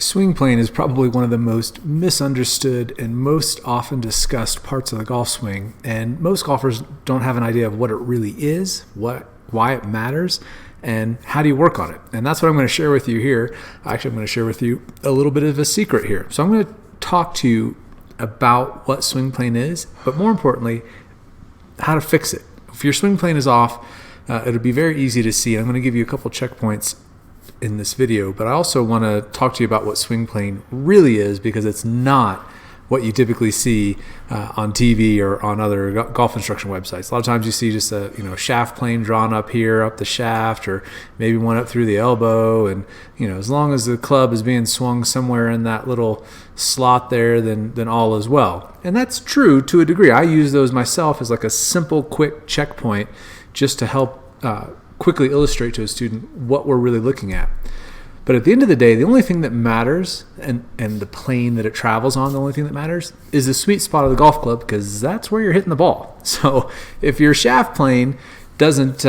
Swing plane is probably one of the most misunderstood and most often discussed parts of the golf swing, and most golfers don't have an idea of what it really is, why it matters, and how do you work on it. And that's what I'm going to share with you here. Actually, I'm going to share with you a little bit of a secret here. So I'm going to talk to you about what swing plane is, but more importantly, how to fix it. If your swing plane is off, it'll be very easy to see. I'm going to give you a couple checkpoints in this video, but I also want to talk to you about what swing plane really is, because it's not what you typically see on TV or on other golf instruction websites. A lot of times you see just a shaft plane drawn up here, up the shaft, or maybe one up through the elbow, and as long as the club is being swung somewhere in that little slot there, then all is well. And that's true to a degree. I use those myself as like a simple, quick checkpoint just to help quickly illustrate to a student what we're really looking at. But at the end of the day, the only thing that matters, and the plane that it travels on, the only thing that matters is the sweet spot of the golf club, because that's where you're hitting the ball. So if your shaft plane doesn't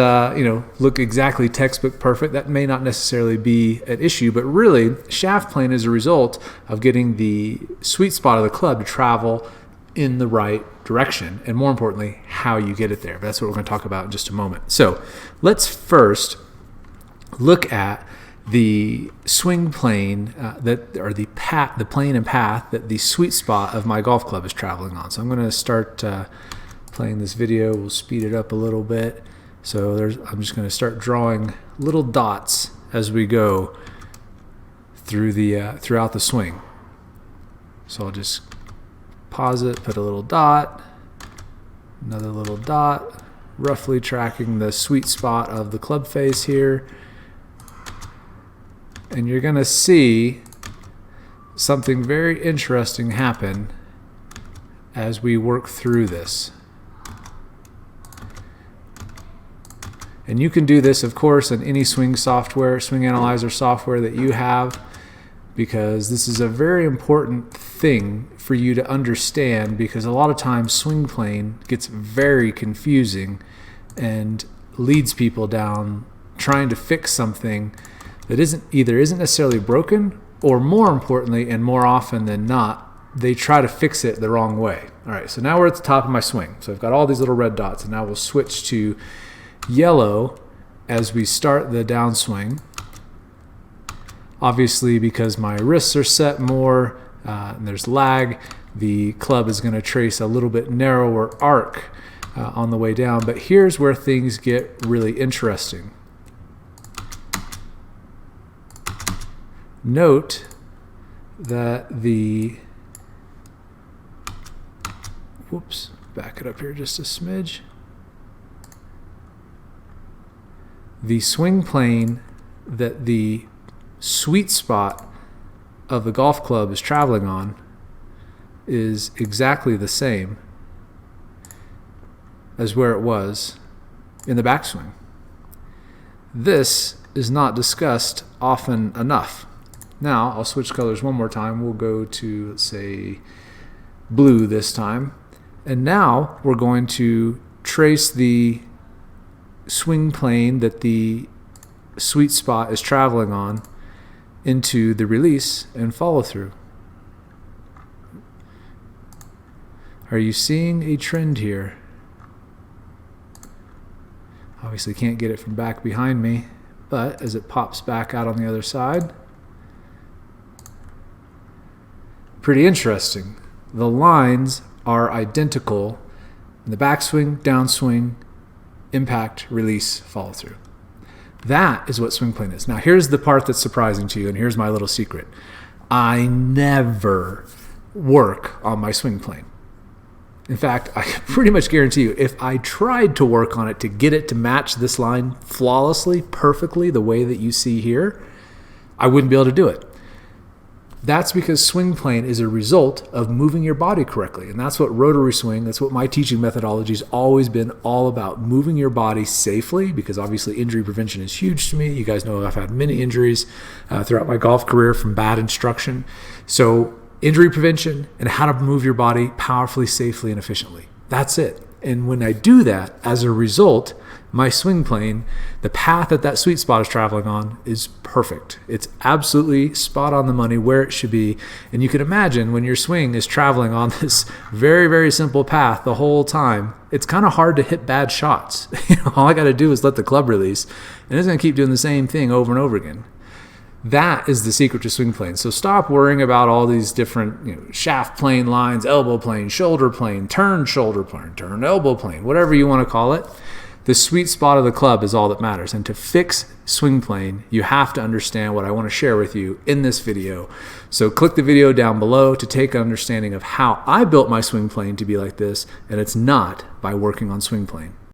look exactly textbook perfect, that may not necessarily be an issue, but really shaft plane is a result of getting the sweet spot of the club to travel in the right direction, and more importantly, how you get it there. But that's what we're going to talk about in just a moment. So let's first look at the swing plane the plane and path that the sweet spot of my golf club is traveling on. So I'm going to start playing this video. We'll speed it up a little bit. So I'm just going to start drawing little dots as we go through throughout the swing. So I'll just pause it, put a little dot, another little dot, roughly tracking the sweet spot of the club face here. And you're going to see something very interesting happen as we work through this. And you can do this, of course, in any swing analyzer software that you have, because this is a very important thing for you to understand, because a lot of times swing plane gets very confusing and leads people down trying to fix something that isn't necessarily broken, or more importantly, and more often than not, they try to fix it the wrong way. All right, so now we're at the top of my swing. So I've got all these little red dots, and now we'll switch to yellow as we start the downswing. Obviously, because my wrists are set more and there's lag, the club is going to trace a little bit narrower arc on the way down. But here's where things get really interesting. Note that back it up here just a smidge. The swing plane that the sweet spot of the golf club is traveling on is exactly the same as where it was in the backswing. This is not discussed often enough. Now I'll switch colors one more time. We'll go to, let's say, blue this time. And now we're going to trace the swing plane that the sweet spot is traveling on into the release and follow through. Are you seeing a trend here? Obviously can't get it from back behind me, but as it pops back out on the other side, pretty interesting. The lines are identical in the backswing, downswing, impact, release, follow through. That is what swing plane is. Now here's the part that's surprising to you, and here's my little secret. I never work on my swing plane. In fact, I can pretty much guarantee you, if I tried to work on it to get it to match this line flawlessly, perfectly, the way that you see here, I wouldn't be able to do it. That's because swing plane is a result of moving your body correctly. And that's what rotary swing, that's what my teaching methodology has always been all about, moving your body safely, because obviously injury prevention is huge to me. You guys know I've had many injuries throughout my golf career from bad instruction. So injury prevention and how to move your body powerfully, safely, and efficiently. That's it. And when I do that, as a result, my swing plane, the path that sweet spot is traveling on is perfect. It's absolutely spot on the money where it should be. And you can imagine when your swing is traveling on this very, very simple path the whole time, it's kind of hard to hit bad shots. All I got to do is let the club release, and it's going to keep doing the same thing over and over again. That is the secret to swing plane. So stop worrying about all these different shaft plane lines, elbow plane, shoulder plane, turn elbow plane, whatever you want to call it. The sweet spot of the club is all that matters. And to fix swing plane, you have to understand what I want to share with you in this video. So click the video down below to take an understanding of how I built my swing plane to be like this, and it's not by working on swing plane.